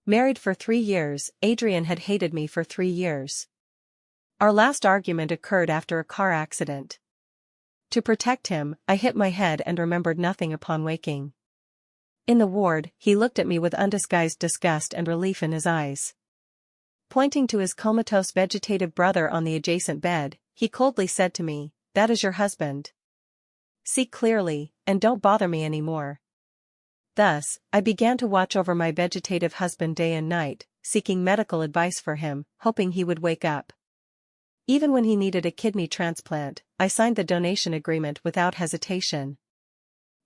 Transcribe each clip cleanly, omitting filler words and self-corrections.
Married for 3 years, Adrian had hated me for 3 years. Our last argument occurred after a car accident. To protect him, I hit my head and remembered nothing upon waking. In the ward, he looked at me with undisguised disgust and relief in his eyes. Pointing to his comatose vegetative brother on the adjacent bed, he coldly said to me, "That is your husband. See clearly, and don't bother me anymore." Thus, I began to watch over my vegetative husband day and night, seeking medical advice for him, hoping he would wake up. Even when he needed a kidney transplant, I signed the donation agreement without hesitation.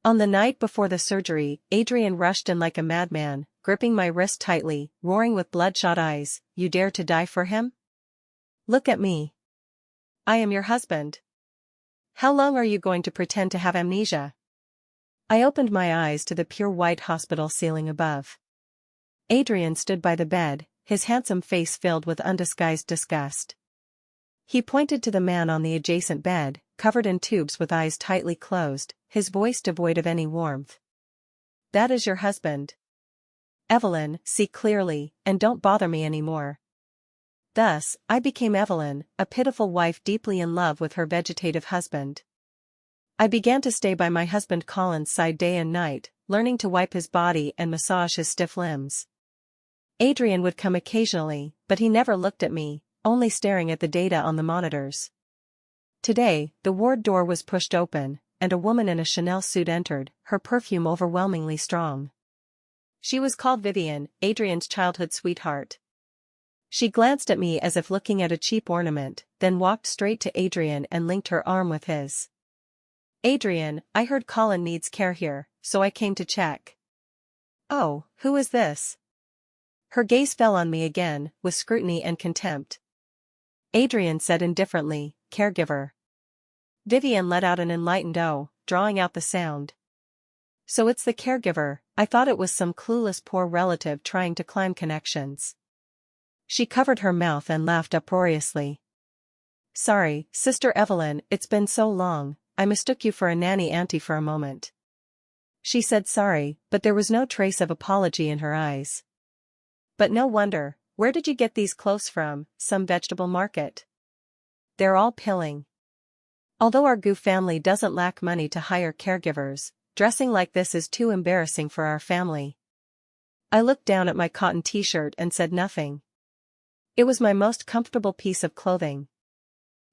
On the night before the surgery, Adrian rushed in like a madman, gripping my wrist tightly, roaring with bloodshot eyes, "You dare to die for him? Look at me. I am your husband. How long are you going to pretend to have amnesia?" I opened my eyes to the pure white hospital ceiling above. Adrian stood by the bed, his handsome face filled with undisguised disgust. He pointed to the man on the adjacent bed, covered in tubes with eyes tightly closed, his voice devoid of any warmth. "That is your husband. Evelyn, see clearly, and don't bother me anymore." Thus, I became Evelyn, a pitiful wife deeply in love with her vegetative husband. I began to stay by my husband Colin's side day and night, learning to wipe his body and massage his stiff limbs. Adrian would come occasionally, but he never looked at me, only staring at the data on the monitors. Today, the ward door was pushed open, and a woman in a Chanel suit entered, her perfume overwhelmingly strong. She was called Vivian, Adrian's childhood sweetheart. She glanced at me as if looking at a cheap ornament, then walked straight to Adrian and linked her arm with his. "Adrian, I heard Colin needs care here, so I came to check." "Oh, who is this?" Her gaze fell on me again, with scrutiny and contempt. Adrian said indifferently, "Caregiver." Vivian let out an enlightened "oh," drawing out the sound. "So it's the caregiver." I thought it was some clueless poor relative trying to climb connections. She covered her mouth and laughed uproariously. "Sorry, Sister Evelyn, it's been so long, I mistook you for a nanny auntie for a moment." She said sorry, but there was no trace of apology in her eyes. "But no wonder, where did you get these clothes from? Some vegetable market?" "They're all pilling. Although our Gu family doesn't lack money to hire caregivers, dressing like this is too embarrassing for our family." I looked down at my cotton t-shirt and said nothing. It was my most comfortable piece of clothing.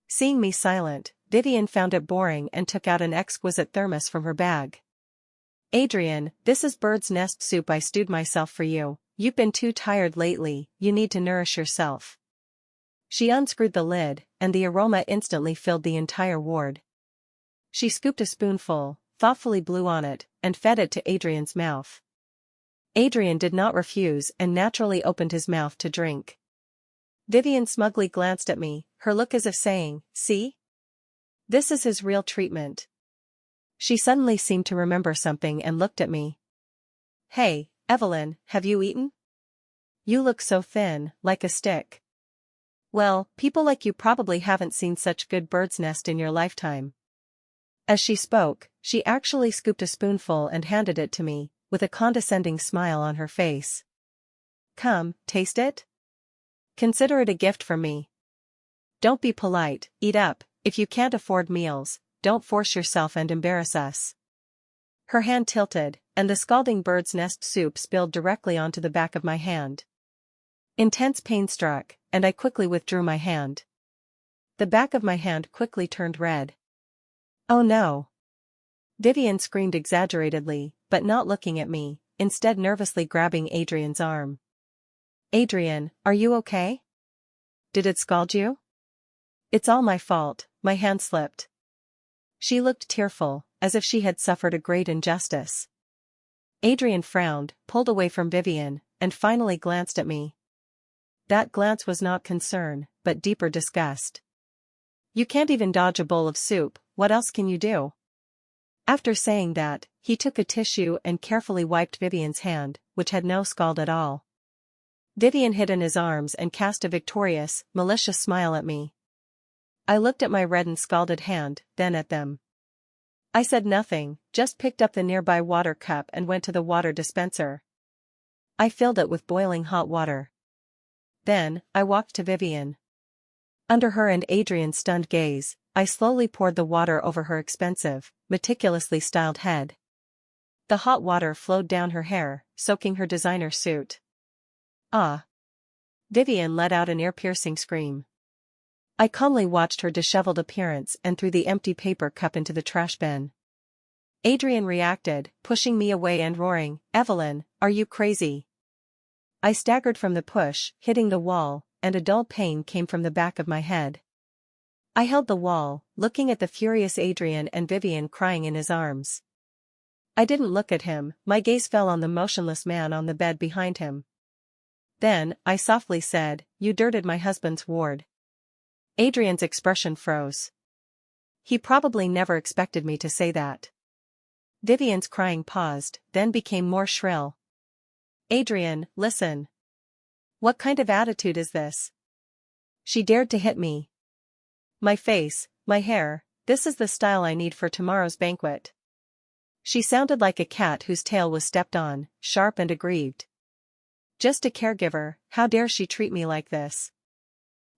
Seeing me silent, Vivian found it boring and took out an exquisite thermos from her bag. "Adrian, this is bird's nest soup I stewed myself for you. You've been too tired lately, you need to nourish yourself." She unscrewed the lid, and the aroma instantly filled the entire ward. She scooped a spoonful, thoughtfully blew on it, and fed it to Adrian's mouth. Adrian did not refuse and naturally opened his mouth to drink. Vivian smugly glanced at me, her look as if saying, "See? This is his real treatment." She suddenly seemed to remember something and looked at me. "Hey, Evelyn, have you eaten? You look so thin, like a stick." "Well, people like you probably haven't seen such good bird's nest in your lifetime." As she spoke, she actually scooped a spoonful and handed it to me, with a condescending smile on her face. "Come, taste it? Consider it a gift from me. Don't be polite, eat up. If you can't afford meals, don't force yourself and embarrass us." Her hand tilted, and the scalding bird's nest soup spilled directly onto the back of my hand. Intense pain struck, and I quickly withdrew my hand. The back of my hand quickly turned red. "Oh no!" Vivian screamed exaggeratedly, but not looking at me, instead nervously grabbing Adrian's arm. "Adrian, are you okay? Did it scald you?" "It's all my fault, my hand slipped." She looked tearful, as if she had suffered a great injustice. Adrian frowned, pulled away from Vivian, and finally glanced at me. That glance was not concern, but deeper disgust. "You can't even dodge a bowl of soup, what else can you do?" After saying that, he took a tissue and carefully wiped Vivian's hand, which had no scald at all. Vivian hid in his arms and cast a victorious, malicious smile at me. I looked at my red and scalded hand, then at them. I said nothing, just picked up the nearby water cup and went to the water dispenser. I filled it with boiling hot water. Then, I walked to Vivian. Under her and Adrian's stunned gaze, I slowly poured the water over her expensive, meticulously styled head. The hot water flowed down her hair, soaking her designer suit. Ah! Vivian let out an ear-piercing scream. I calmly watched her disheveled appearance and threw the empty paper cup into the trash bin. Adrian reacted, pushing me away and roaring, "Evelyn, are you crazy?" I staggered from the push, hitting the wall, and a dull pain came from the back of my head. I held the wall, looking at the furious Adrian and Vivian crying in his arms. I didn't look at him, my gaze fell on the motionless man on the bed behind him. Then, I softly said, "You dirted my husband's ward." Adrian's expression froze. He probably never expected me to say that. Vivian's crying paused, then became more shrill. "Adrian, listen. What kind of attitude is this? She dared to hit me. My face, my hair, this is the style I need for tomorrow's banquet." She sounded like a cat whose tail was stepped on, sharp and aggrieved. "Just a caregiver, how dare she treat me like this?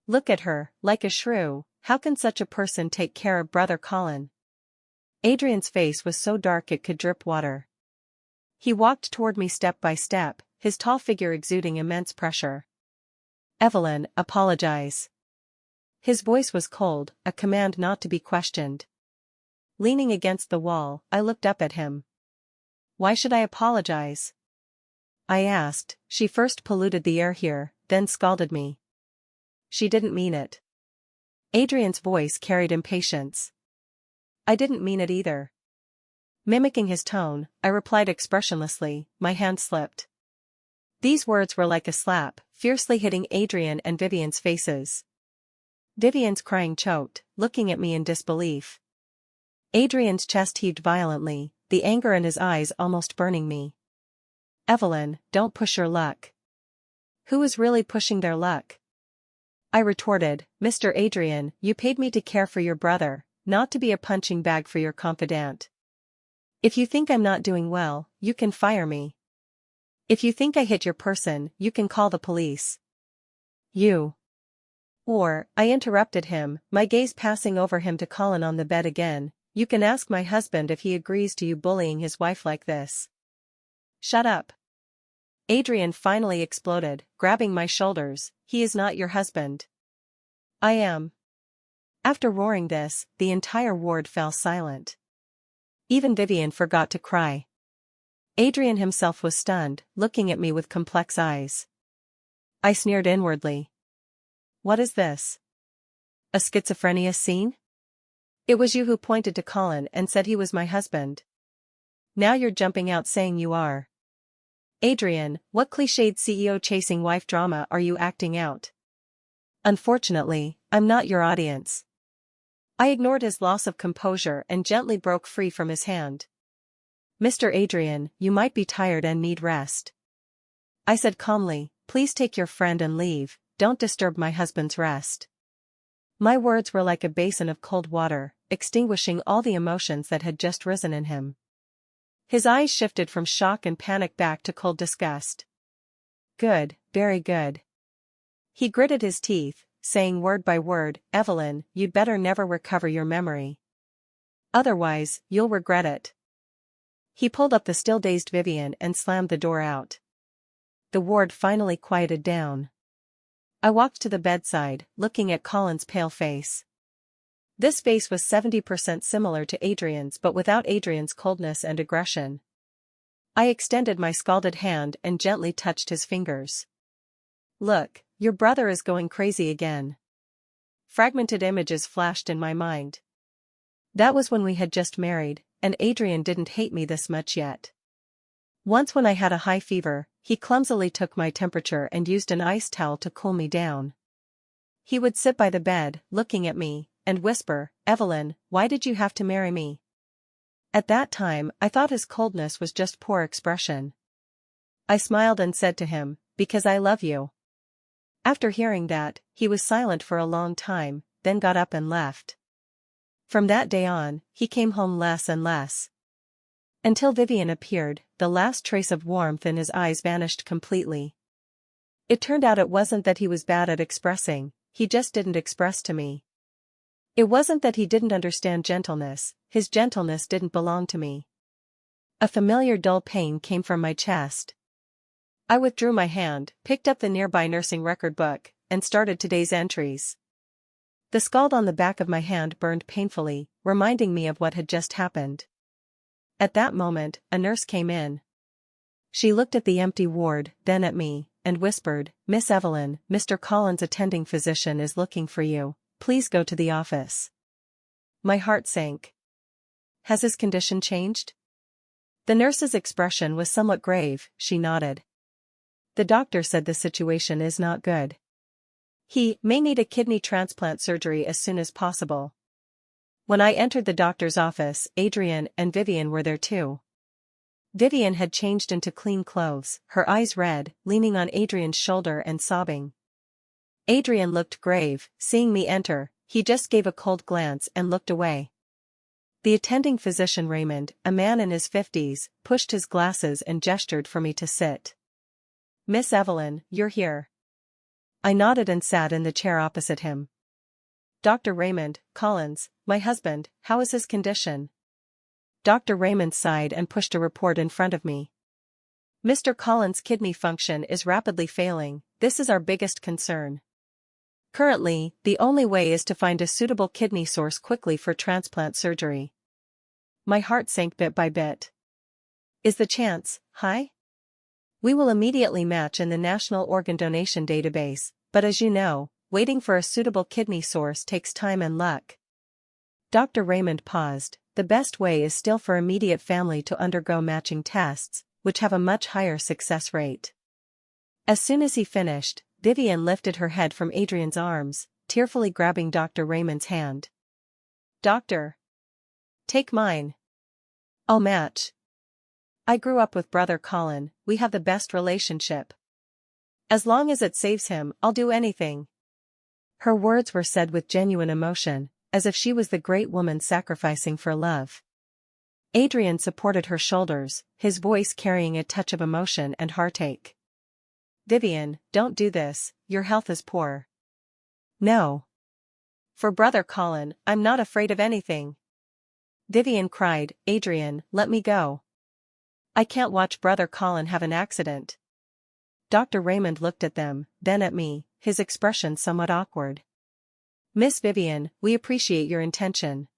Look at her, like a shrew, how can such a person take care of brother Colin?" Adrian's face was so dark it could drip water. He walked toward me step by step, his tall figure exuding immense pressure. "Evelyn, apologize." His voice was cold, a command not to be questioned. Leaning against the wall, I looked up at him. "Why should I apologize?" I asked. "She first polluted the air here, then scalded me. She didn't mean it." Adrian's voice carried impatience. "I didn't mean it either." Mimicking his tone, I replied expressionlessly, my hand slipped. These words were like a slap, fiercely hitting Adrian and Vivian's faces. Vivian's crying choked, looking at me in disbelief. Adrian's chest heaved violently, the anger in his eyes almost burning me. "Evelyn, don't push your luck." "Who is really pushing their luck?" I retorted, "Mr. Adrian, you paid me to care for your brother, not to be a punching bag for your confidant. If you think I'm not doing well, you can fire me. If you think I hit your person, you can call the police. You." Or, I interrupted him, my gaze passing over him to Colin on the bed again, "You can ask my husband if he agrees to you bullying his wife like this." "Shut up." Adrian finally exploded, grabbing my shoulders, "He is not your husband." "I am." After roaring this, the entire ward fell silent. Even Vivian forgot to cry. Adrian himself was stunned, looking at me with complex eyes. I sneered inwardly. What is this? A schizophrenia scene? It was you who pointed to Colin and said he was my husband. Now you're jumping out saying you are. Adrian, what cliched CEO chasing wife drama are you acting out? Unfortunately, I'm not your audience. I ignored his loss of composure and gently broke free from his hand. Mr. Adrian, you might be tired and need rest. I said calmly, please take your friend and leave, don't disturb my husband's rest. My words were like a basin of cold water, extinguishing all the emotions that had just risen in him. His eyes shifted from shock and panic back to cold disgust. Good, very good. He gritted his teeth, saying word by word, Evelyn, you'd better never recover your memory. Otherwise, you'll regret it. He pulled up the still dazed Vivian and slammed the door out. The ward finally quieted down. I walked to the bedside, looking at Colin's pale face. This face was 70% similar to Adrian's but without Adrian's coldness and aggression. I extended my scalded hand and gently touched his fingers. Look, your brother is going crazy again. Fragmented images flashed in my mind. That was when we had just married, and Adrian didn't hate me this much yet. Once when I had a high fever, he clumsily took my temperature and used an ice towel to cool me down. He would sit by the bed, looking at me, and whisper, Evelyn, why did you have to marry me? At that time, I thought his coldness was just poor expression. I smiled and said to him, because I love you. After hearing that, he was silent for a long time, then got up and left. From that day on, he came home less and less. Until Vivian appeared, the last trace of warmth in his eyes vanished completely. It turned out it wasn't that he was bad at expressing, he just didn't express to me. It wasn't that he didn't understand gentleness, his gentleness didn't belong to me. A familiar dull pain came from my chest. I withdrew my hand, picked up the nearby nursing record book, and started today's entries. The scald on the back of my hand burned painfully, reminding me of what had just happened. At that moment, a nurse came in. She looked at the empty ward, then at me, and whispered, "Miss Evelyn, Mr. Collins' attending physician is looking for you. Please go to the office." My heart sank. Has his condition changed? The nurse's expression was somewhat grave. She nodded. The doctor said the situation is not good. He may need a kidney transplant surgery as soon as possible. When I entered the doctor's office, Adrian and Vivian were there too. Vivian had changed into clean clothes, her eyes red, leaning on Adrian's shoulder and sobbing. Adrian looked grave. Seeing me enter, he just gave a cold glance and looked away. The attending physician Raymond, a man in his 50s, pushed his glasses and gestured for me to sit. "Miss Evelyn, you're here." I nodded and sat in the chair opposite him. "Dr. Raymond Collins, my husband, how is his condition?" Dr. Raymond sighed and pushed a report in front of me. "Mr. Collins' kidney function is rapidly failing. This is our biggest concern. Currently, the only way is to find a suitable kidney source quickly for transplant surgery." My heart sank bit by bit. "Is the chance high?" "We will immediately match in the National Organ Donation Database, but as you know, waiting for a suitable kidney source takes time and luck." Dr. Raymond paused. "The best way is still for immediate family to undergo matching tests, which have a much higher success rate." As soon as he finished, Vivian lifted her head from Adrian's arms, tearfully grabbing Dr. Raymond's hand. "Doctor, take mine. I'll match. I grew up with Brother Colin, we have the best relationship. As long as it saves him, I'll do anything." Her words were said with genuine emotion, as if she was the great woman sacrificing for love. Adrian supported her shoulders, his voice carrying a touch of emotion and heartache. "Vivian, don't do this, your health is poor." "No. For Brother Colin, I'm not afraid of anything." Vivian cried, "Adrian, let me go. I can't watch Brother Colin have an accident." Dr. Raymond looked at them, then at me, his expression somewhat awkward. "Miss Vivian, we appreciate your intention.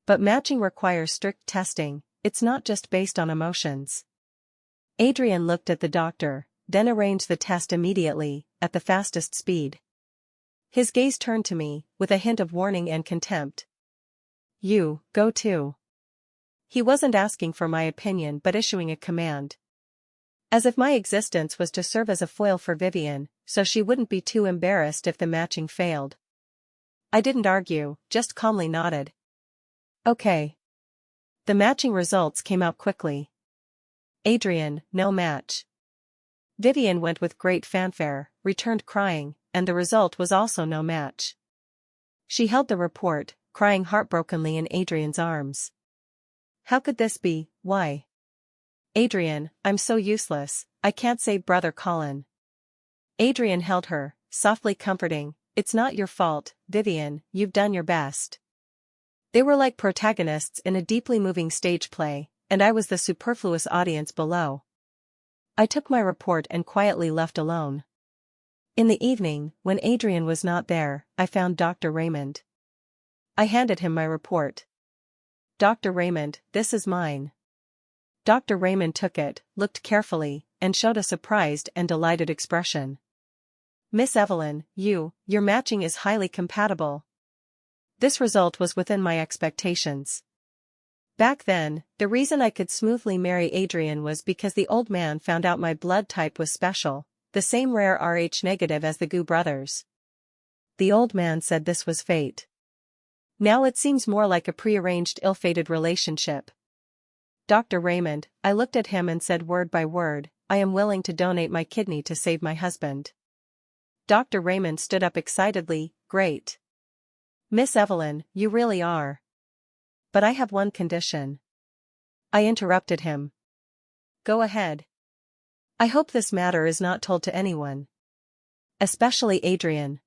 But matching requires strict testing, it's not just based on emotions." Adrian looked at the doctor, then arranged the test immediately, at the fastest speed. His gaze turned to me, with a hint of warning and contempt. "You, go too." He wasn't asking for my opinion but issuing a command. As if my existence was to serve as a foil for Vivian, so she wouldn't be too embarrassed if the matching failed. I didn't argue, just calmly nodded. "Okay." The matching results came out quickly. Adrian, no match. Vivian went with great fanfare, returned crying, and the result was also no match. She held the report, crying heartbrokenly in Adrian's arms. "How could this be? Why? Adrian, I'm so useless, I can't save Brother Colin." Adrian held her, softly comforting. "It's not your fault, Vivian, you've done your best." They were like protagonists in a deeply moving stage play, and I was the superfluous audience below. I took my report and quietly left alone. In the evening, when Adrian was not there, I found Dr. Raymond. I handed him my report. "Dr. Raymond, this is mine." Dr. Raymond took it, looked carefully, and showed a surprised and delighted expression. "Miss Evelyn, your matching is highly compatible." This result was within my expectations. Back then, the reason I could smoothly marry Adrian was because the old man found out my blood type was special, the same rare Rh negative as the Gu brothers. The old man said this was fate. Now it seems more like a prearranged ill-fated relationship. "Dr. Raymond," I looked at him and said word by word, "I am willing to donate my kidney to save my husband." Dr. Raymond stood up excitedly, "Great. Miss Evelyn, you really are. But I have one condition." I interrupted him. Go ahead. I hope this matter is not told to anyone. Especially Adrian.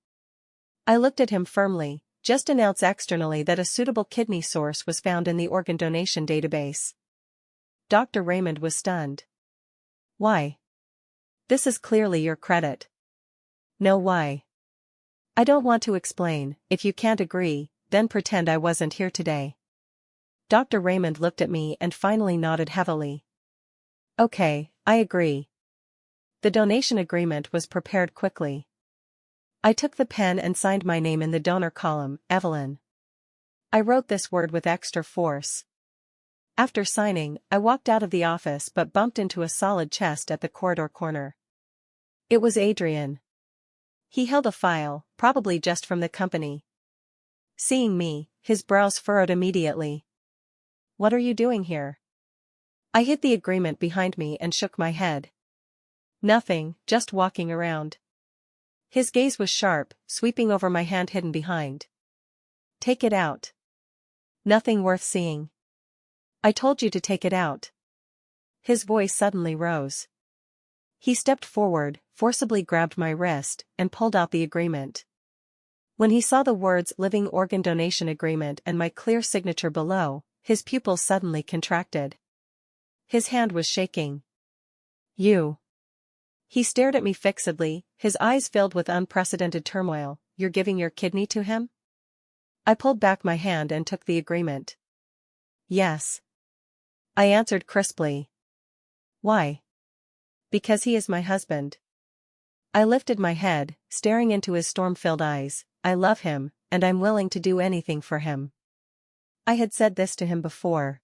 I looked at him firmly. Just announce externally that a suitable kidney source was found in the organ donation database. Dr. Raymond was stunned. Why? This is clearly your credit. No, why? I don't want to explain. If you can't agree, then pretend I wasn't here today. Dr. Raymond looked at me and finally nodded heavily. Okay, I agree. The donation agreement was prepared quickly. I took the pen and signed my name in the donor column, Evelyn. I wrote this word with extra force. After signing, I walked out of the office but bumped into a solid chest at the corridor corner. It was Adrian. He held a file, probably just from the company. Seeing me, his brows furrowed immediately. What are you doing here? I hid the agreement behind me and shook my head. Nothing, just walking around. His gaze was sharp, sweeping over my hand hidden behind. Take it out. Nothing worth seeing. I told you to take it out. His voice suddenly rose. He stepped forward, forcibly grabbed my wrist, and pulled out the agreement. When he saw the words Living Organ Donation Agreement and my clear signature below, his pupils suddenly contracted. His hand was shaking. You. He stared at me fixedly, his eyes filled with unprecedented turmoil. You're giving your kidney to him? I pulled back my hand and took the agreement. Yes. I answered crisply. Why? Because he is my husband. I lifted my head, staring into his storm-filled eyes. I love him, and I'm willing to do anything for him. I had said this to him before.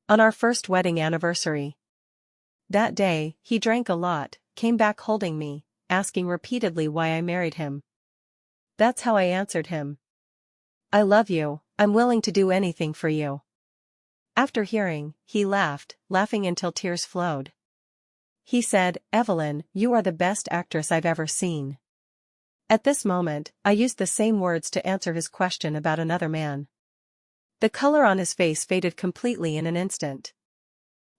On our first wedding anniversary. That day, he drank a lot, came back holding me, asking repeatedly why I married him. That's how I answered him. I love you, I'm willing to do anything for you. After hearing, he laughed, laughing until tears flowed. He said, Evelyn, you are the best actress I've ever seen. At this moment, I used the same words to answer his question about another man. The color on his face faded completely in an instant.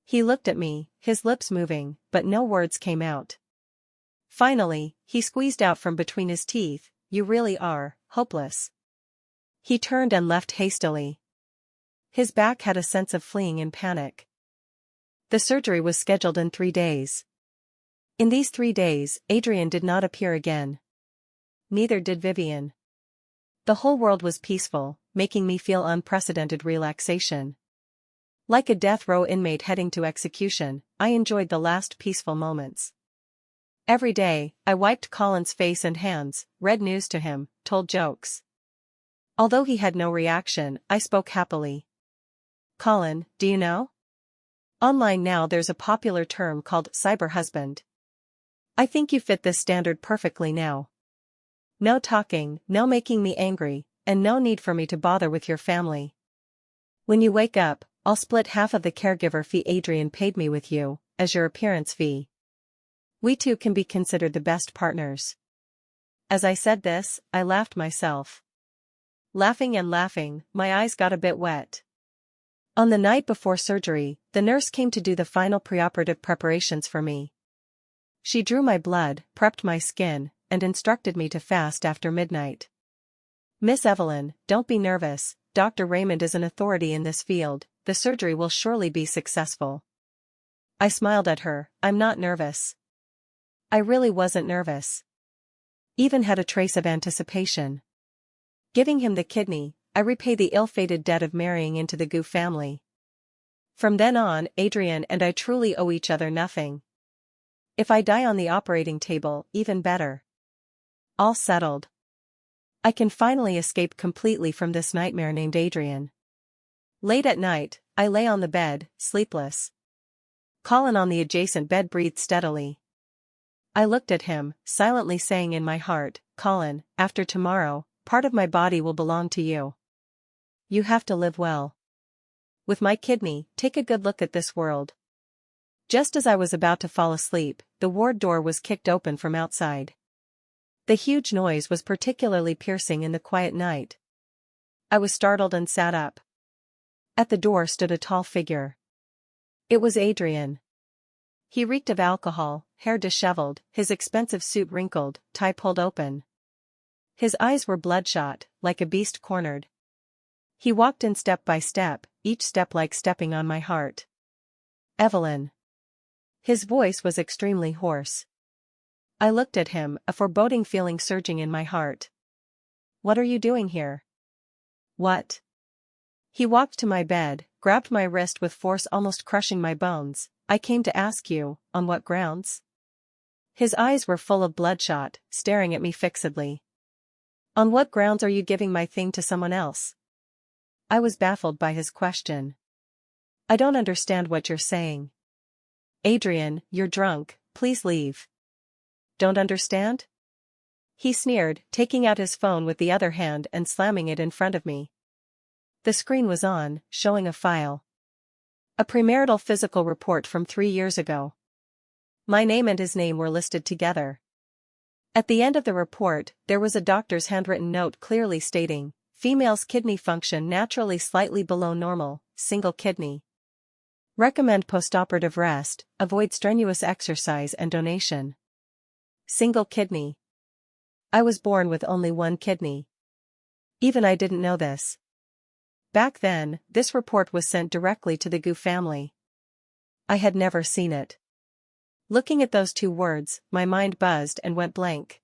He looked at me, his lips moving, but no words came out. Finally, he squeezed out from between his teeth, you really are hopeless. He turned and left hastily. His back had a sense of fleeing in panic. The surgery was scheduled in 3 days. In these 3 days, Adrian did not appear again. Neither did Vivian. The whole world was peaceful, making me feel unprecedented relaxation. Like a death row inmate heading to execution, I enjoyed the last peaceful moments. Every day, I wiped Colin's face and hands, read news to him, told jokes. Although he had no reaction, I spoke happily. Colin, do you know? Online now there's a popular term called cyber husband. I think you fit this standard perfectly now. No talking, no making me angry, and no need for me to bother with your family. When you wake up, I'll split half of the caregiver fee Adrian paid me with you, as your appearance fee. We two can be considered the best partners. As I said this, I laughed myself. Laughing and laughing, my eyes got a bit wet. On the night before surgery, the nurse came to do the final preoperative preparations for me. She drew my blood, prepped my skin, and instructed me to fast after midnight. Miss Evelyn, don't be nervous, Dr. Raymond is an authority in this field, the surgery will surely be successful. I smiled at her, I'm not nervous. I really wasn't nervous. Even had a trace of anticipation. Giving him the kidney, I repay the ill-fated debt of marrying into the Gu family. From then on, Adrian and I truly owe each other nothing. If I die on the operating table, even better. All settled. I can finally escape completely from this nightmare named Adrian. Late at night, I lay on the bed, sleepless. Colin on the adjacent bed breathed steadily. I looked at him, silently saying in my heart, Colin, after tomorrow, part of my body will belong to you. You have to live well. With my kidney, take a good look at this world. Just as I was about to fall asleep, the ward door was kicked open from outside. The huge noise was particularly piercing in the quiet night. I was startled and sat up. At the door stood a tall figure. It was Adrian. He reeked of alcohol, hair disheveled, his expensive suit wrinkled, tie pulled open. His eyes were bloodshot, like a beast cornered. He walked in step by step, each step like stepping on my heart. Evelyn. His voice was extremely hoarse. I looked at him, a foreboding feeling surging in my heart. What are you doing here? What? He walked to my bed, grabbed my wrist with force almost crushing my bones. I came to ask you, on what grounds? His eyes were full of bloodshot, staring at me fixedly. On what grounds are you giving my thing to someone else? I was baffled by his question. I don't understand what you're saying. Adrian, you're drunk, please leave. Don't understand? He sneered, taking out his phone with the other hand and slamming it in front of me. The screen was on, showing a file. A premarital physical report from 3 years ago. My name and his name were listed together. At the end of the report, there was a doctor's handwritten note clearly stating, female's kidney function naturally slightly below normal, single kidney. Recommend postoperative rest, avoid strenuous exercise and donation. Single kidney. I was born with only one kidney. Even I didn't know this. Back then, this report was sent directly to the Gu family. I had never seen it. Looking at those 2 words, my mind buzzed and went blank.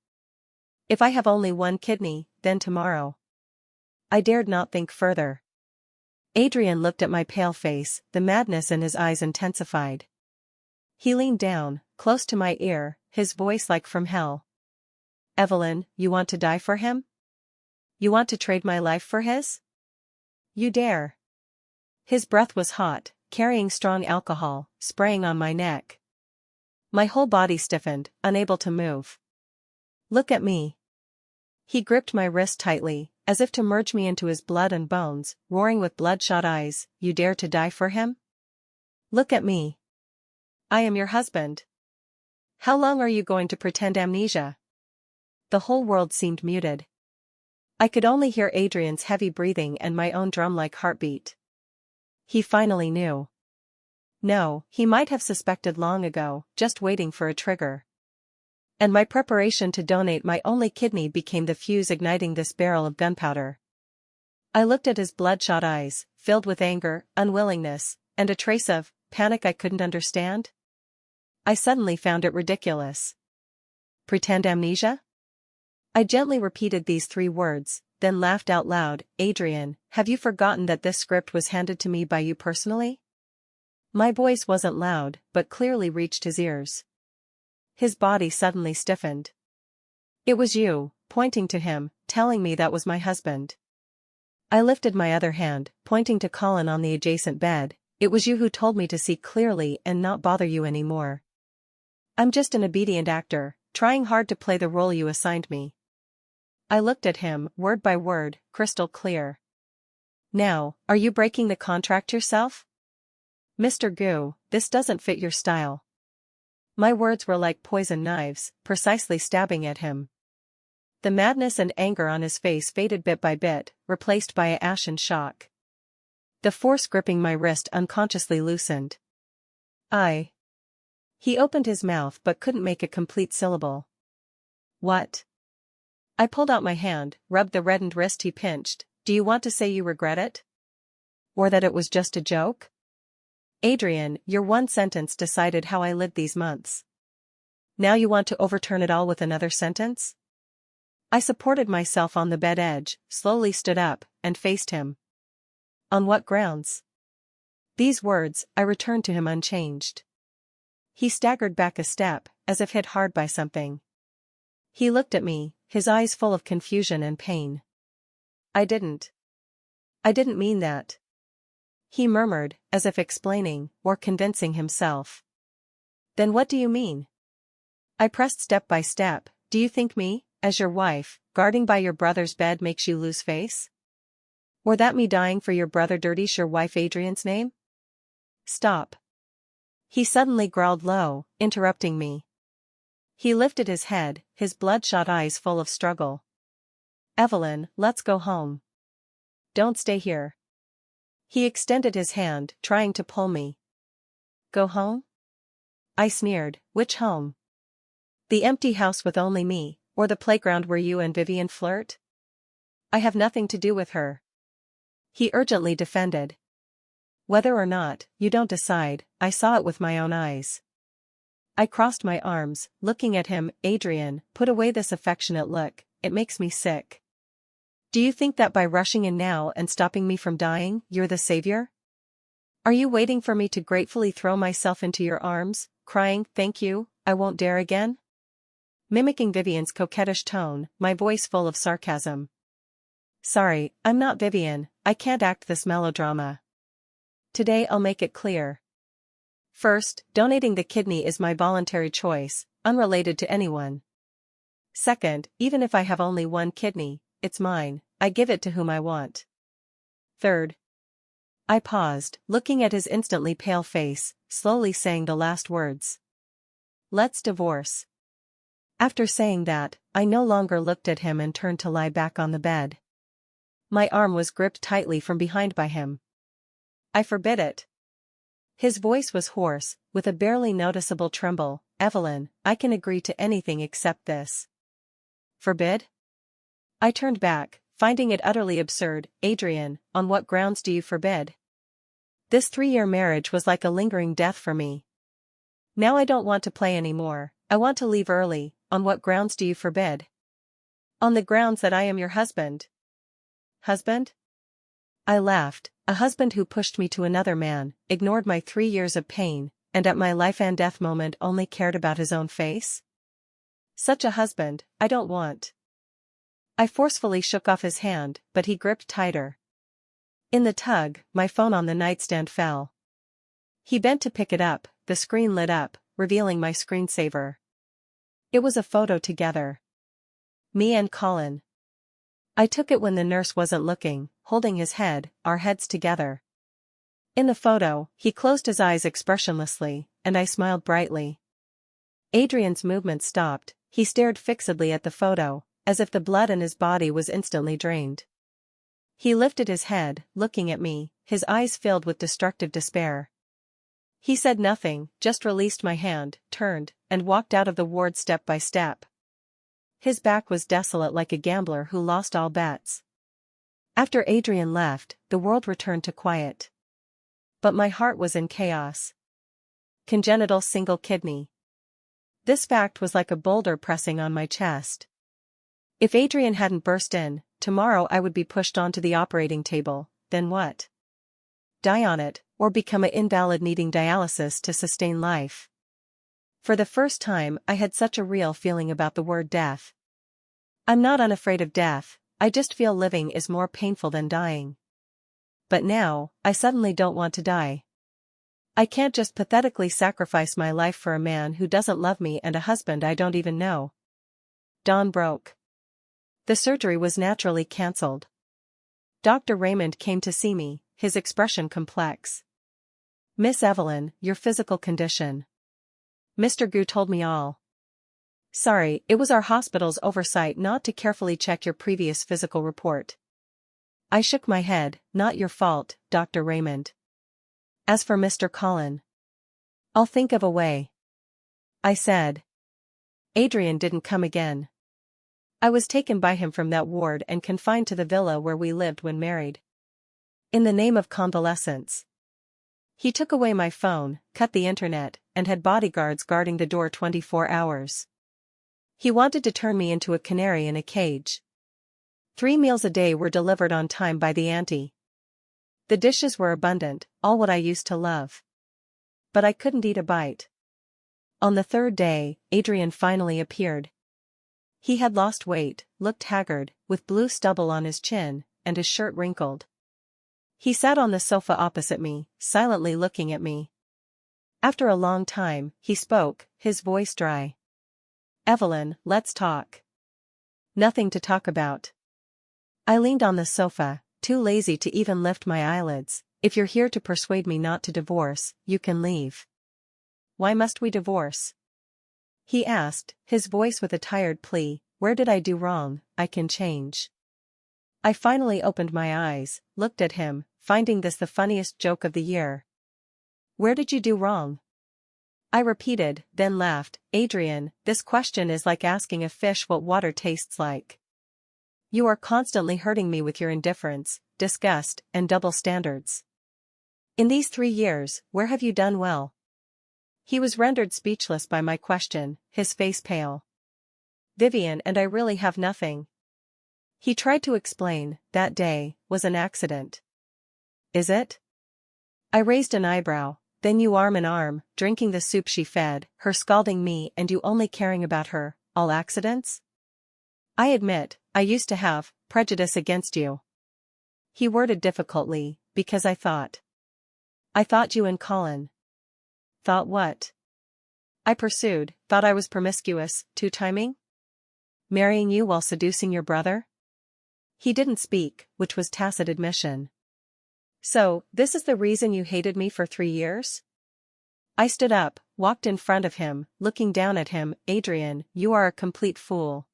If I have only one kidney, then tomorrow. I dared not think further. Adrian looked at my pale face, the madness in his eyes intensified. He leaned down, close to my ear, his voice like from hell. Evelyn, you want to die for him? You want to trade my life for his? You dare. His breath was hot, carrying strong alcohol, spraying on my neck. My whole body stiffened, unable to move. Look at me. He gripped my wrist tightly, as if to merge me into his blood and bones, roaring with bloodshot eyes, you dare to die for him? Look at me. I am your husband. How long are you going to pretend amnesia? The whole world seemed muted. I could only hear Adrian's heavy breathing and my own drum-like heartbeat. He finally knew. No, he might have suspected long ago, just waiting for a trigger. And my preparation to donate my only kidney became the fuse igniting this barrel of gunpowder. I looked at his bloodshot eyes, filled with anger, unwillingness, and a trace of panic I couldn't understand. I suddenly found it ridiculous. Pretend amnesia? I gently repeated these 3 words, then laughed out loud. Adrian, have you forgotten that this script was handed to me by you personally? My voice wasn't loud, but clearly reached his ears. His body suddenly stiffened. It was you, pointing to him, telling me that was my husband. I lifted my other hand, pointing to Colin on the adjacent bed. It was you who told me to see clearly and not bother you anymore. I'm just an obedient actor, trying hard to play the role you assigned me. I looked at him, word by word, crystal clear. Now, are you breaking the contract yourself? Mr. Gu, this doesn't fit your style. My words were like poison knives, precisely stabbing at him. The madness and anger on his face faded bit by bit, replaced by an ashen shock. The force gripping my wrist unconsciously loosened. He opened his mouth but couldn't make a complete syllable. What? I pulled out my hand, rubbed the reddened wrist he pinched. Do you want to say you regret it? Or that it was just a joke? Adrian, your one sentence decided how I lived these months. Now you want to overturn it all with another sentence? I supported myself on the bed edge, slowly stood up, and faced him. On what grounds? These words, I returned to him unchanged. He staggered back a step, as if hit hard by something. He looked at me, his eyes full of confusion and pain. I didn't mean that. He murmured, as if explaining, or convincing himself. Then what do you mean? I pressed step by step. Do you think me, as your wife, guarding by your brother's bed makes you lose face? Or that me dying for your brother dirties your wife Adrian's name? Stop. He suddenly growled low, interrupting me. He lifted his head, his bloodshot eyes full of struggle. Evelyn, let's go home. Don't stay here. He extended his hand, trying to pull me. Go home? I sneered. Which home? The empty house with only me, or the playground where you and Vivian flirt? I have nothing to do with her. He urgently defended. Whether or not, you don't decide, I saw it with my own eyes. I crossed my arms, looking at him. Adrian, put away this affectionate look, it makes me sick. Do you think that by rushing in now and stopping me from dying, you're the savior? Are you waiting for me to gratefully throw myself into your arms, crying, thank you, I won't dare again? Mimicking Vivian's coquettish tone, my voice full of sarcasm. Sorry, I'm not Vivian, I can't act this melodrama. Today I'll make it clear. First, donating the kidney is my voluntary choice, unrelated to anyone. Second, even if I have only one kidney, it's mine, I give it to whom I want. Third. I paused, looking at his instantly pale face, slowly saying the last words. Let's divorce. After saying that, I no longer looked at him and turned to lie back on the bed. My arm was gripped tightly from behind by him. I forbid it. His voice was hoarse, with a barely noticeable tremble. Evelyn, I can agree to anything except this. Forbid? I turned back, finding it utterly absurd. Adrian, on what grounds do you forbid? This 3-year marriage was like a lingering death for me. Now I don't want to play anymore, I want to leave early. On what grounds do you forbid? On the grounds that I am your husband. Husband? I laughed. A husband who pushed me to another man, ignored my 3 years of pain, and at my life and death moment only cared about his own face? Such a husband, I don't want. I forcefully shook off his hand, but he gripped tighter. In the tug, my phone on the nightstand fell. He bent to pick it up, the screen lit up, revealing my screensaver. It was a photo together. Me and Colin. I took it when the nurse wasn't looking, holding his head, our heads together. In the photo, he closed his eyes expressionlessly, and I smiled brightly. Adrian's movement stopped, he stared fixedly at the photo, as if the blood in his body was instantly drained. He lifted his head, looking at me, his eyes filled with destructive despair. He said nothing, just released my hand, turned, and walked out of the ward step by step. His back was desolate like a gambler who lost all bets. After Adrian left, the world returned to quiet. But my heart was in chaos. Congenital single kidney. This fact was like a boulder pressing on my chest. If Adrian hadn't burst in, tomorrow I would be pushed onto the operating table, then what? Die on it, or become an invalid needing dialysis to sustain life. For the first time I had such a real feeling about the word death. I'm not unafraid of death, I just feel living is more painful than dying. But now, I suddenly don't want to die. I can't just pathetically sacrifice my life for a man who doesn't love me and a husband I don't even know. Dawn broke. The surgery was naturally cancelled. Dr. Raymond came to see me, his expression complex. Miss Evelyn, your physical condition. Mr. Gu told me all. Sorry, it was our hospital's oversight not to carefully check your previous physical report. I shook my head. Not your fault, Dr. Raymond. As for Mr. Colin, I'll think of a way. I said. Adrian didn't come again. I was taken by him from that ward and confined to the villa where we lived when married. In the name of convalescence. He took away my phone, cut the internet, and had bodyguards guarding the door 24 hours. He wanted to turn me into a canary in a cage. 3 meals a day were delivered on time by the auntie. The dishes were abundant, all what I used to love. But I couldn't eat a bite. On the 3rd day, Adrian finally appeared. He had lost weight, looked haggard, with blue stubble on his chin, and his shirt wrinkled. He sat on the sofa opposite me, silently looking at me. After a long time, he spoke, his voice dry. Evelyn, let's talk. Nothing to talk about. I leaned on the sofa, too lazy to even lift my eyelids. If you're here to persuade me not to divorce, you can leave. Why must we divorce? He asked, his voice with a tired plea. Where did I do wrong? I can change. I finally opened my eyes, looked at him, finding this the funniest joke of the year. Where did you do wrong? I repeated, then laughed. Adrian, this question is like asking a fish what water tastes like. You are constantly hurting me with your indifference, disgust, and double standards. In these 3 years, where have you done well? He was rendered speechless by my question, his face pale. Vivian and I really have nothing. He tried to explain, that day, was an accident. Is it? I raised an eyebrow, then you arm in arm, drinking the soup she fed, her scalding me and you only caring about her, all accidents? I admit, I used to have prejudice against you. He worded difficultly, because I thought you and Colin. Thought what? I pursued, thought I was promiscuous, two-timing? Marrying you while seducing your brother? He didn't speak, which was tacit admission. So, this is the reason you hated me for 3 years? I stood up, walked in front of him, looking down at him. Adrian, you are a complete fool.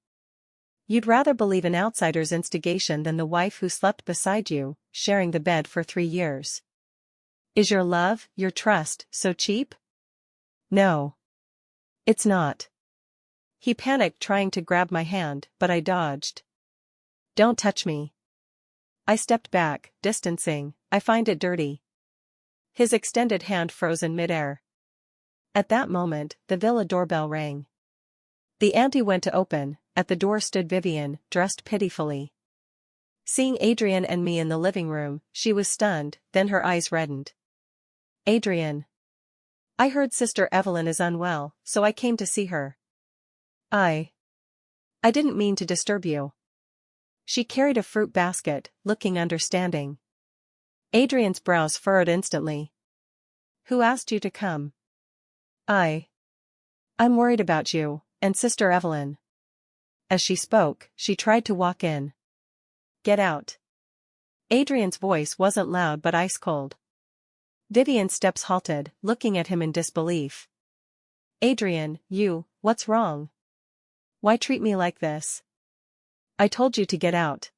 You'd rather believe an outsider's instigation than the wife who slept beside you, sharing the bed for 3 years. Is your love, your trust, so cheap? No. It's not. He panicked, trying to grab my hand, but I dodged. Don't touch me. I stepped back, distancing. I find it dirty. His extended hand froze in midair. At that moment, the villa doorbell rang. The auntie went to open. At the door stood Vivian, dressed pitifully. Seeing Adrian and me in the living room, she was stunned, then her eyes reddened. Adrian. I heard Sister Evelyn is unwell, so I came to see her. I didn't mean to disturb you. She carried a fruit basket, looking understanding. Adrian's brows furrowed instantly. Who asked you to come? I'm worried about you, and Sister Evelyn. As she spoke, she tried to walk in. Get out. Adrian's voice wasn't loud but ice-cold. Vivian's steps halted, looking at him in disbelief. Adrian, what's wrong? Why treat me like this? I told you to get out.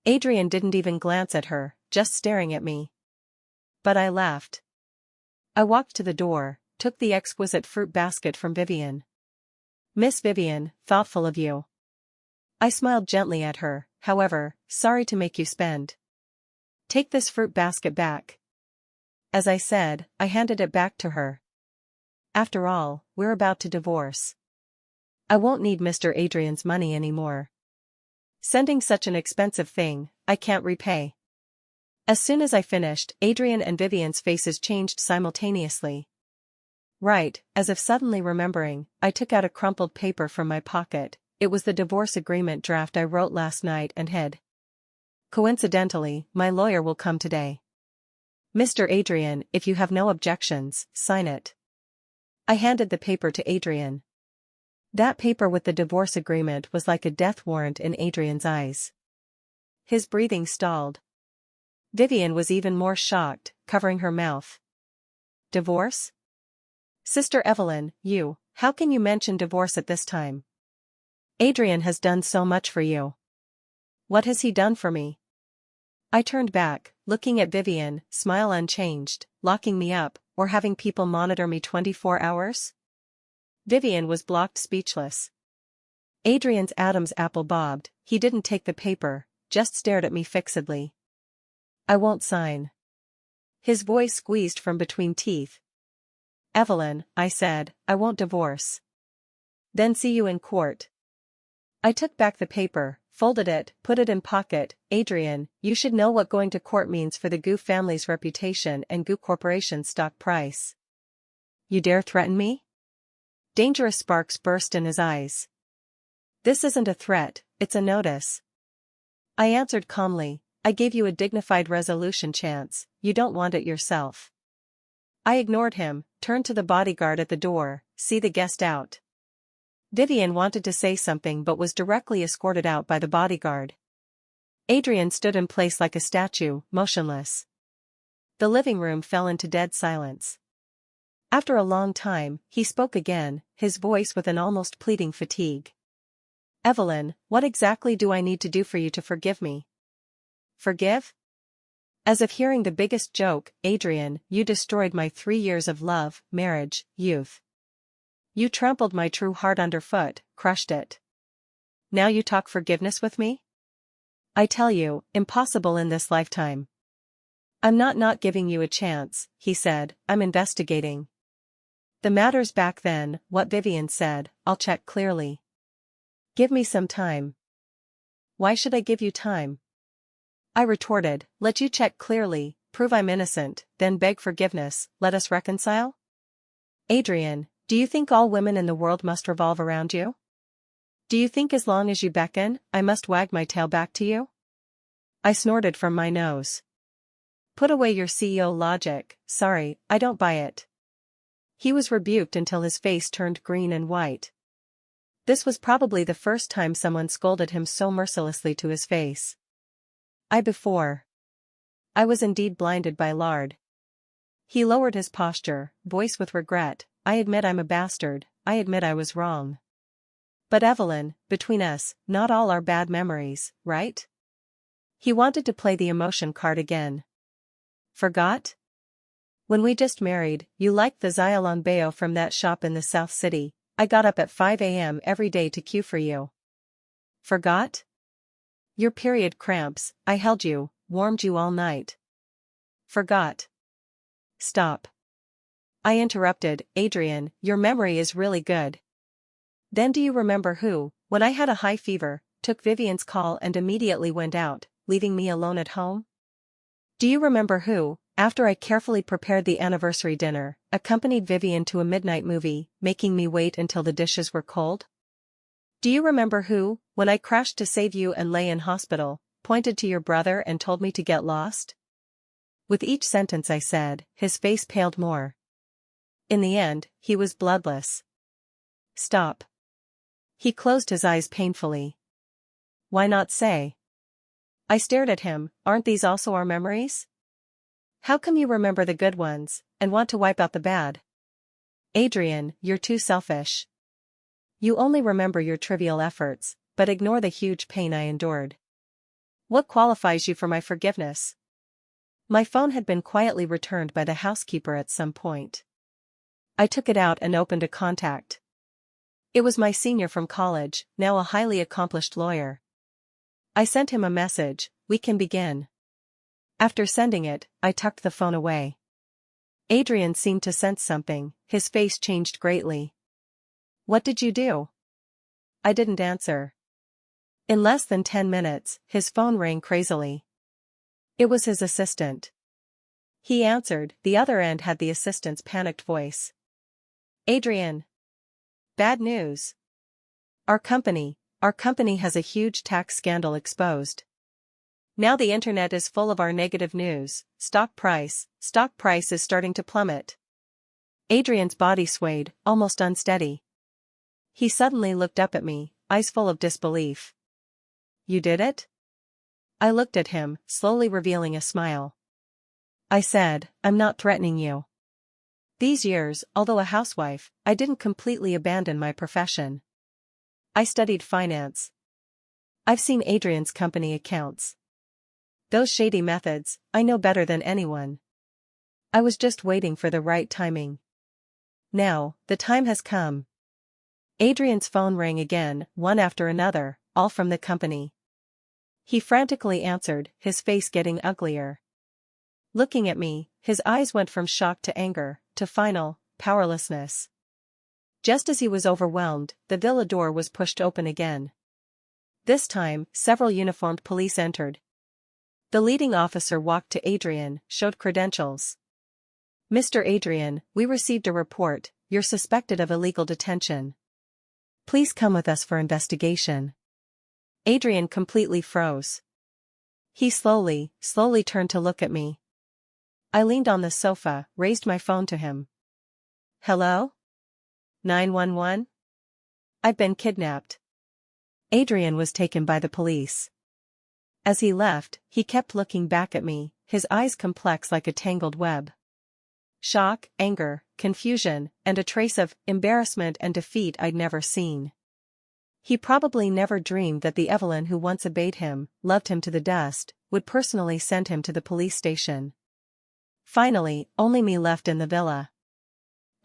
Adrian didn't even glance at her, just staring at me. But I laughed. I walked to the door, took the exquisite fruit basket from Vivian. Miss Vivian, thoughtful of you. I smiled gently at her, however, sorry to make you spend. Take this fruit basket back. As I said, I handed it back to her. After all, we're about to divorce. I won't need Mr. Adrian's money anymore. Sending such an expensive thing, I can't repay. As soon as I finished, Adrian and Vivian's faces changed simultaneously. Right, as if suddenly remembering, I took out a crumpled paper from my pocket. It was the divorce agreement draft I wrote last night and hid. Coincidentally, my lawyer will come today. Mr. Adrian, if you have no objections, sign it. I handed the paper to Adrian. That paper with the divorce agreement was like a death warrant in Adrian's eyes. His breathing stalled. Vivian was even more shocked, covering her mouth. Divorce? Sister Evelyn, how can you mention divorce at this time? Adrian has done so much for you. What has he done for me? I turned back, looking at Vivian, smile unchanged, locking me up, or having people monitor me 24 hours? Vivian was blocked speechless. Adrian's Adam's apple bobbed. He didn't take the paper, just stared at me fixedly. I won't sign. His voice squeezed from between teeth. Evelyn, I said, I won't divorce. Then see you in court. I took back the paper, folded it, put it in pocket. Adrian, you should know what going to court means for the Gu family's reputation and Gu Corporation's stock price. You dare threaten me? Dangerous sparks burst in his eyes. This isn't a threat, it's a notice. I answered calmly, I gave you a dignified resolution chance, you don't want it yourself. I ignored him, turned to the bodyguard at the door, see the guest out. Vivian wanted to say something but was directly escorted out by the bodyguard. Adrian stood in place like a statue, motionless. The living room fell into dead silence. After a long time, he spoke again, his voice with an almost pleading fatigue. Evelyn, what exactly do I need to do for you to forgive me? Forgive? As if hearing the biggest joke, Adrian, you destroyed my 3 years of love, marriage, youth. You trampled my true heart underfoot, crushed it. Now you talk forgiveness with me? I tell you, impossible in this lifetime. I'm not giving you a chance, he said, I'm investigating. The matters back then, what Vivian said, I'll check clearly. Give me some time. Why should I give you time? I retorted, let you check clearly, prove I'm innocent, then beg forgiveness, let us reconcile? Adrian, do you think all women in the world must revolve around you? Do you think as long as you beckon, I must wag my tail back to you? I snorted from my nose. Put away your CEO logic, sorry, I don't buy it. He was rebuked until his face turned green and white. This was probably the first time someone scolded him so mercilessly to his face. I was indeed blinded by lard. He lowered his posture, voice with regret, I admit I'm a bastard, I admit I was wrong. But Evelyn, between us, not all are bad memories, right? He wanted to play the emotion card again. Forgot? When we just married, you liked the Xiaolongbao from that shop in the South City. I got up at 5 a.m. every day to queue for you. Forgot? Your period cramps, I held you, warmed you all night. Forgot? Stop. I interrupted, Adrian, your memory is really good. Then do you remember who, when I had a high fever, took Vivian's call and immediately went out, leaving me alone at home? Do you remember who, after I carefully prepared the anniversary dinner, accompanied Vivian to a midnight movie, making me wait until the dishes were cold? Do you remember who, when I crashed to save you and lay in hospital, pointed to your brother and told me to get lost? With each sentence I said, his face paled more. In the end, he was bloodless. Stop. He closed his eyes painfully. Why not say? I stared at him, aren't these also our memories? How come you remember the good ones, and want to wipe out the bad? Adrian, you're too selfish. You only remember your trivial efforts, but ignore the huge pain I endured. What qualifies you for my forgiveness? My phone had been quietly returned by the housekeeper at some point. I took it out and opened a contact. It was my senior from college, now a highly accomplished lawyer. I sent him a message, we can begin. After sending it, I tucked the phone away. Adrian seemed to sense something, his face changed greatly. What did you do? I didn't answer. In less than 10 minutes, his phone rang crazily. It was his assistant. He answered, the other end had the assistant's panicked voice. Adrian. Bad news. Our company has a huge tax scandal exposed. Now the internet is full of our negative news, stock price is starting to plummet. Adrian's body swayed, almost unsteady. He suddenly looked up at me, eyes full of disbelief. You did it? I looked at him, slowly revealing a smile. I said, I'm not threatening you. These years, although a housewife, I didn't completely abandon my profession. I studied finance. I've seen Adrian's company accounts. Those shady methods, I know better than anyone. I was just waiting for the right timing. Now, the time has come. Adrian's phone rang again, one after another, all from the company. He frantically answered, his face getting uglier. Looking at me, his eyes went from shock to anger, to final powerlessness. Just as he was overwhelmed, the villa door was pushed open again. This time, several uniformed police entered. The leading officer walked to Adrian, showed credentials. Mr. Adrian, we received a report, you're suspected of illegal detention. Please come with us for investigation. Adrian completely froze. He slowly turned to look at me. I leaned on the sofa, raised my phone to him. Hello? 911? I've been kidnapped. Adrian was taken by the police. As he left, he kept looking back at me, his eyes complex like a tangled web. Shock, anger, confusion, and a trace of embarrassment and defeat I'd never seen. He probably never dreamed that the Evelyn who once obeyed him, loved him to the dust, would personally send him to the police station. Finally, only me left in the villa.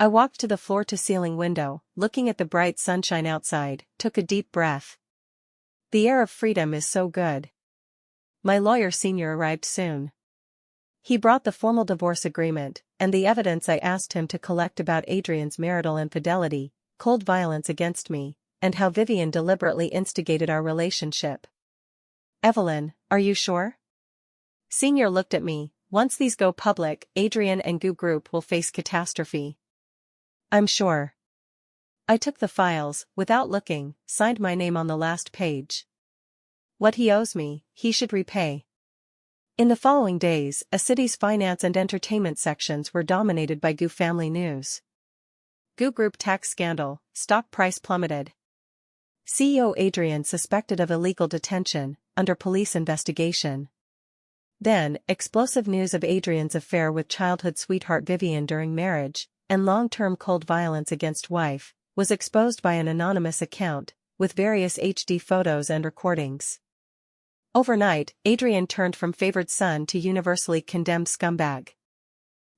I walked to the floor-to-ceiling window, looking at the bright sunshine outside, took a deep breath. The air of freedom is so good. My lawyer senior arrived soon. He brought the formal divorce agreement, and the evidence I asked him to collect about Adrian's marital infidelity, cold violence against me, and how Vivian deliberately instigated our relationship. Evelyn, are you sure? Senior looked at me. Once these go public, Adrian and Gu Group will face catastrophe. I'm sure. I took the files, without looking, signed my name on the last page. What he owes me, he should repay. In the following days, a city's finance and entertainment sections were dominated by Gu family news. Gu Group tax scandal, stock price plummeted. CEO Adrian suspected of illegal detention, under police investigation. Then, explosive news of Adrian's affair with childhood sweetheart Vivian during marriage, and long-term cold violence against wife, was exposed by an anonymous account, with various HD photos and recordings. Overnight, Adrian turned from favored son to universally condemned scumbag.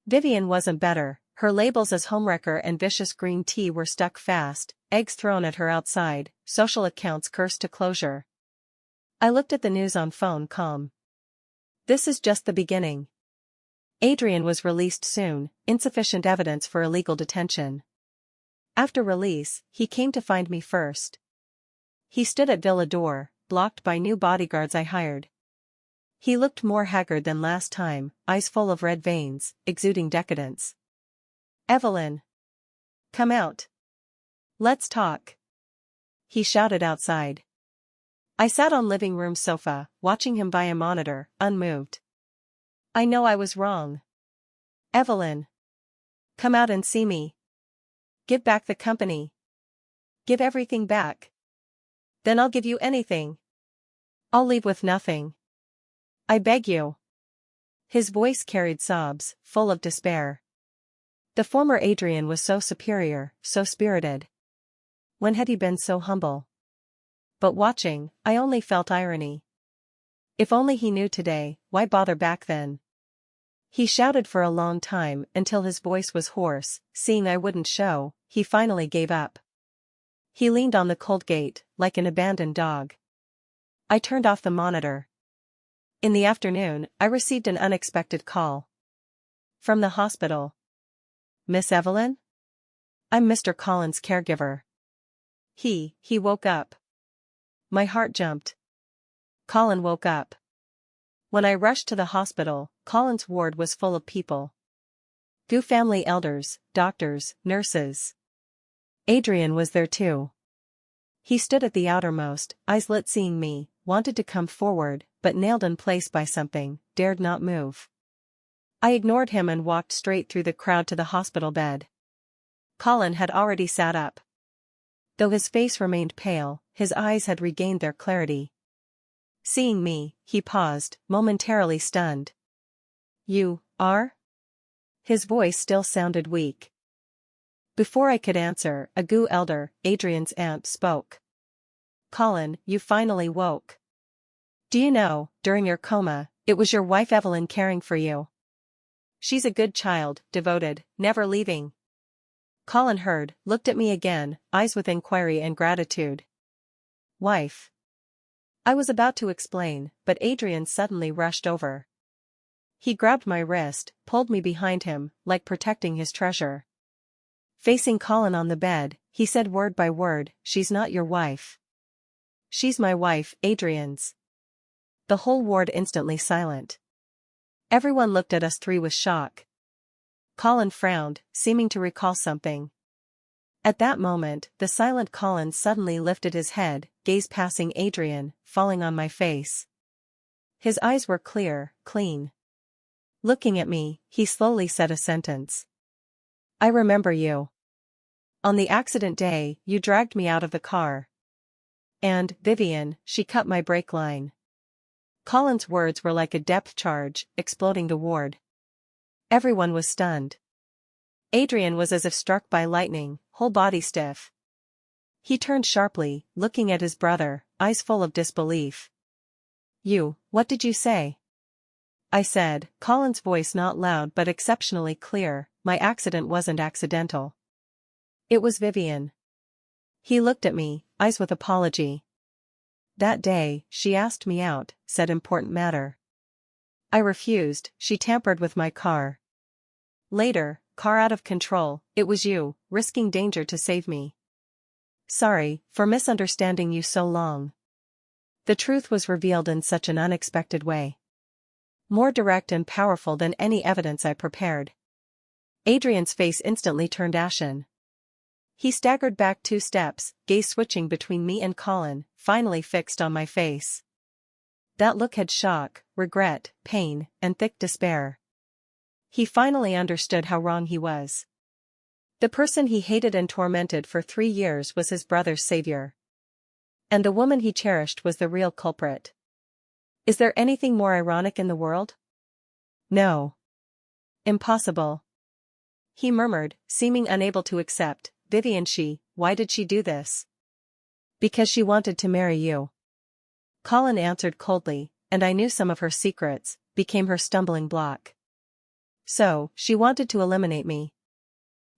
Vivian wasn't better. Her labels as homewrecker and vicious green tea were stuck fast, eggs thrown at her outside, social accounts cursed to closure. I looked at the news on phone calm. This is just the beginning. Adrian was released soon, insufficient evidence for illegal detention. After release, he came to find me first. He stood at villa door, blocked by new bodyguards I hired. He looked more haggard than last time, eyes full of red veins, exuding decadence. Evelyn. Come out. Let's talk. He shouted outside. I sat on living room sofa, watching him via monitor, unmoved. I know I was wrong. Evelyn. Come out and see me. Give back the company. Give everything back. Then I'll give you anything. I'll leave with nothing. I beg you. His voice carried sobs, full of despair. The former Adrian was so superior, so spirited. When had he been so humble? But watching, I only felt irony. If only he knew today, why bother back then? He shouted for a long time until his voice was hoarse. Seeing I wouldn't show, he finally gave up. He leaned on the cold gate, like an abandoned dog. I turned off the monitor. In the afternoon, I received an unexpected call. From the hospital. Miss Evelyn? I'm Mr. Collins' caregiver. He woke up. My heart jumped. Colin woke up. When I rushed to the hospital, Colin's ward was full of people. Gu family elders, doctors, nurses. Adrian was there too. He stood at the outermost, eyes lit seeing me, wanted to come forward, but nailed in place by something, dared not move. I ignored him and walked straight through the crowd to the hospital bed. Colin had already sat up. Though his face remained pale, his eyes had regained their clarity. Seeing me, he paused, momentarily stunned. You are? His voice still sounded weak. Before I could answer, a Gu elder, Adrian's aunt, spoke. Colin, you finally woke. Do you know, during your coma, it was your wife Evelyn caring for you. She's a good child, devoted, never leaving. Colin heard, looked at me again, eyes with inquiry and gratitude. Wife. I was about to explain, but Adrian suddenly rushed over. He grabbed my wrist, pulled me behind him, like protecting his treasure. Facing Colin on the bed, he said word by word, she's not your wife. She's my wife, Adrian's. The whole ward instantly silent. Everyone looked at us three with shock. Colin frowned, seeming to recall something. At that moment, the silent Colin suddenly lifted his head, gaze passing Adrian, falling on my face. His eyes were clear, clean. Looking at me, he slowly said a sentence. I remember you. On the accident day, you dragged me out of the car. And, Vivian, she cut my brake line. Colin's words were like a depth charge, exploding the ward. Everyone was stunned. Adrian was as if struck by lightning, whole body stiff. He turned sharply, looking at his brother, eyes full of disbelief. What did you say? I said, Colin's voice not loud but exceptionally clear, my accident wasn't accidental. It was Vivian. He looked at me, eyes with apology. That day, she asked me out, said important matter. I refused, she tampered with my car. Later, car out of control, it was you, risking danger to save me. Sorry, for misunderstanding you so long. The truth was revealed in such an unexpected way. More direct and powerful than any evidence I prepared. Adrian's face instantly turned ashen. He staggered back 2 steps, gaze switching between me and Colin, finally fixed on my face. That look had shock, regret, pain, and thick despair. He finally understood how wrong he was. The person he hated and tormented for 3 years was his brother's savior. And the woman he cherished was the real culprit. Is there anything more ironic in the world? No. Impossible. He murmured, seeming unable to accept. Vivian, why did she do this? Because she wanted to marry you. Colin answered coldly, and I knew some of her secrets, became her stumbling block. So, she wanted to eliminate me.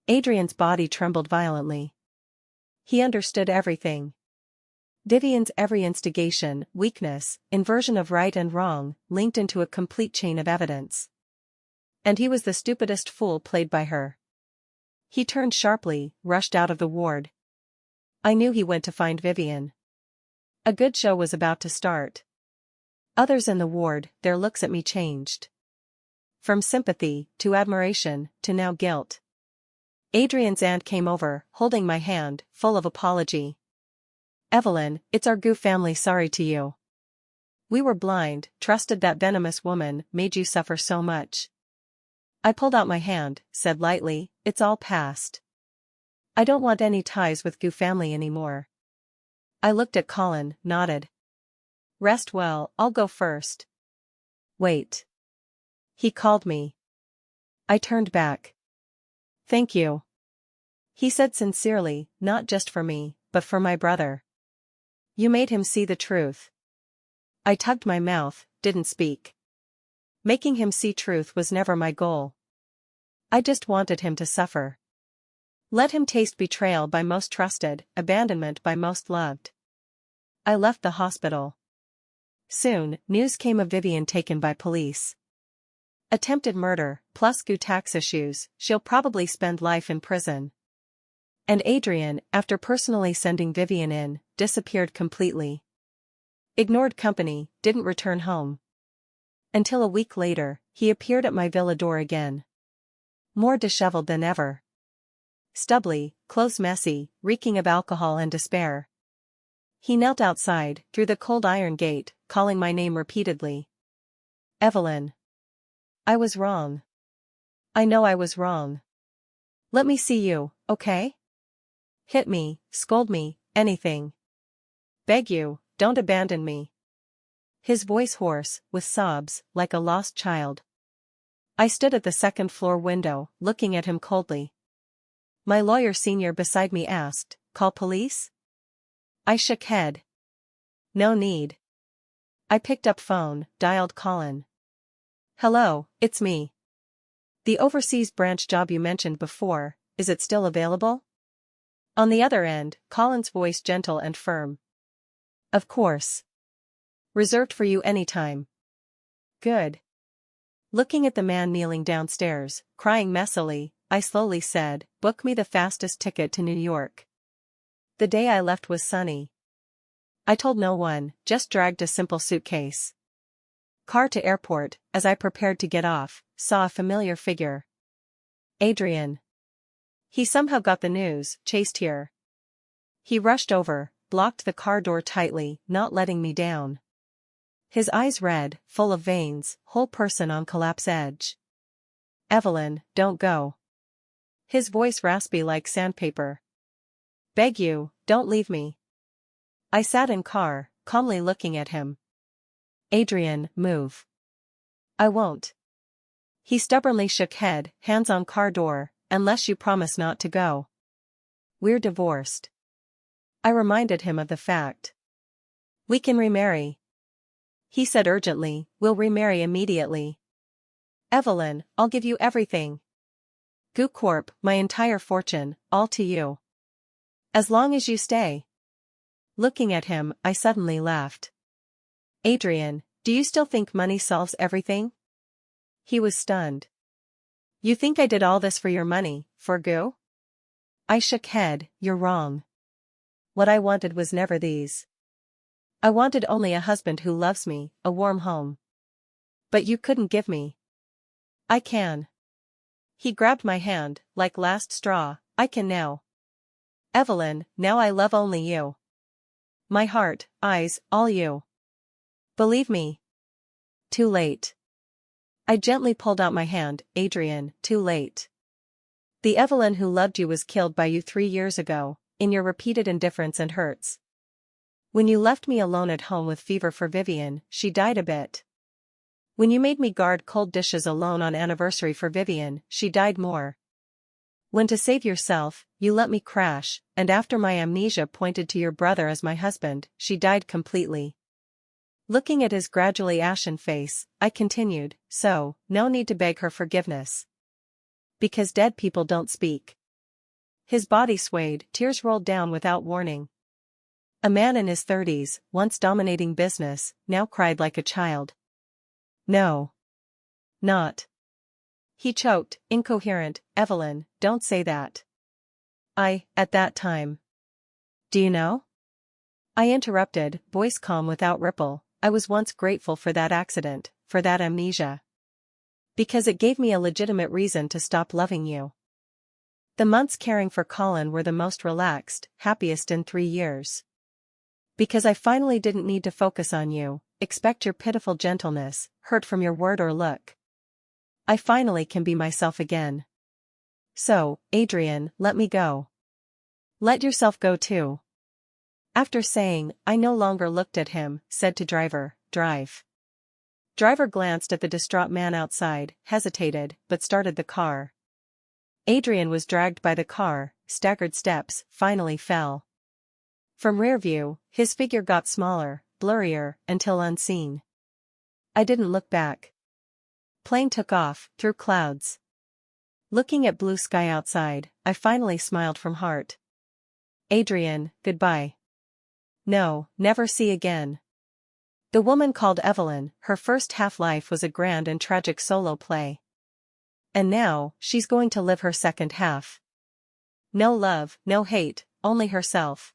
Adrian's body trembled violently. He understood everything. Vivian's every instigation, weakness, inversion of right and wrong, linked into a complete chain of evidence. And he was the stupidest fool played by her. He turned sharply, rushed out of the ward. I knew he went to find Vivian. A good show was about to start. Others in the ward, their looks at me changed. From sympathy, to admiration, to now guilt. Adrian's aunt came over, holding my hand, full of apology. Evelyn, it's our Gu family, sorry to you. We were blind, trusted that venomous woman, made you suffer so much. I pulled out my hand, said lightly, it's all past. I don't want any ties with Gu family anymore. I looked at Colin, nodded. Rest well, I'll go first. Wait. He called me. I turned back. Thank you. He said sincerely, not just for me, but for my brother. You made him see the truth. I tugged my mouth, didn't speak. Making him see truth was never my goal. I just wanted him to suffer. Let him taste betrayal by most trusted, abandonment by most loved. I left the hospital. Soon, news came of Vivian taken by police. Attempted murder, plus Gu tax issues, she'll probably spend life in prison. And Adrian, after personally sending Vivian in, disappeared completely. Ignored company, didn't return home. Until a week later, he appeared at my villa door again. More disheveled than ever. Stubbly, clothes messy, reeking of alcohol and despair. He knelt outside, through the cold iron gate, calling my name repeatedly. Evelyn. I was wrong. I know I was wrong. Let me see you, okay? Hit me, scold me, anything. Beg you, don't abandon me. His voice hoarse, with sobs, like a lost child. I stood at the second-floor window, looking at him coldly. My lawyer senior beside me asked, call police? I shook head. No need. I picked up phone, dialed Colin. Hello, it's me. The overseas branch job you mentioned before, is it still available? On the other end, Colin's voice gentle and firm. Of course. Reserved for you anytime. Good. Looking at the man kneeling downstairs, crying messily, I slowly said, book me the fastest ticket to New York. The day I left was sunny. I told no one, just dragged a simple suitcase. Car to airport, as I prepared to get off, saw a familiar figure. Adrian. He somehow got the news, chased here. He rushed over, blocked the car door tightly, not letting me down. His eyes red, full of veins, whole person on collapse edge. Evelyn, don't go. His voice raspy like sandpaper. Beg you, don't leave me. I sat in car, calmly looking at him. Adrian, move. I won't. He stubbornly shook head, hands on car door, unless you promise not to go. We're divorced. I reminded him of the fact. We can remarry. He said urgently, we'll remarry immediately. Evelyn, I'll give you everything. Goo Corp, my entire fortune, all to you. As long as you stay. Looking at him, I suddenly laughed. Adrian, do you still think money solves everything? He was stunned. You think I did all this for your money, for goo? I shook head. You're wrong. What I wanted was never these. I wanted only a husband who loves me, a warm home. But you couldn't give me. I can. He grabbed my hand, like last straw. I can now. Evelyn, now I love only you. My heart, eyes, all you. Believe me. Too late. I gently pulled out my hand. Adrian, too late. The Evelyn who loved you was killed by you 3 years ago, in your repeated indifference and hurts. When you left me alone at home with fever for Vivian, she died a bit. When you made me guard cold dishes alone on anniversary for Vivian, she died more. When to save yourself, you let me crash, and after my amnesia pointed to your brother as my husband, she died completely. Looking at his gradually ashen face, I continued, so, no need to beg her forgiveness. Because dead people don't speak. His body swayed, tears rolled down without warning. A man in his 30s, once dominating business, now cried like a child. No. Not. He choked, incoherent. Evelyn, don't say that. At that time. Do you know? I interrupted, voice calm without ripple. I was once grateful for that accident, for that amnesia. Because it gave me a legitimate reason to stop loving you. The months caring for Colin were the most relaxed, happiest in 3 years. Because I finally didn't need to focus on you, expect your pitiful gentleness, hurt from your word or look. I finally can be myself again. So, Adrian, let me go. Let yourself go too. After saying, I no longer looked at him, said to driver, drive. Driver glanced at the distraught man outside, hesitated, but started the car. Adrian was dragged by the car, staggered steps, finally fell. From rear view, his figure got smaller, blurrier, until unseen. I didn't look back. Plane took off, through clouds. Looking at blue sky outside, I finally smiled from heart. Adrian, goodbye. No, never see again. The woman called Evelyn, her first half-life was a grand and tragic solo play. And now, she's going to live her second half. No love, no hate, only herself.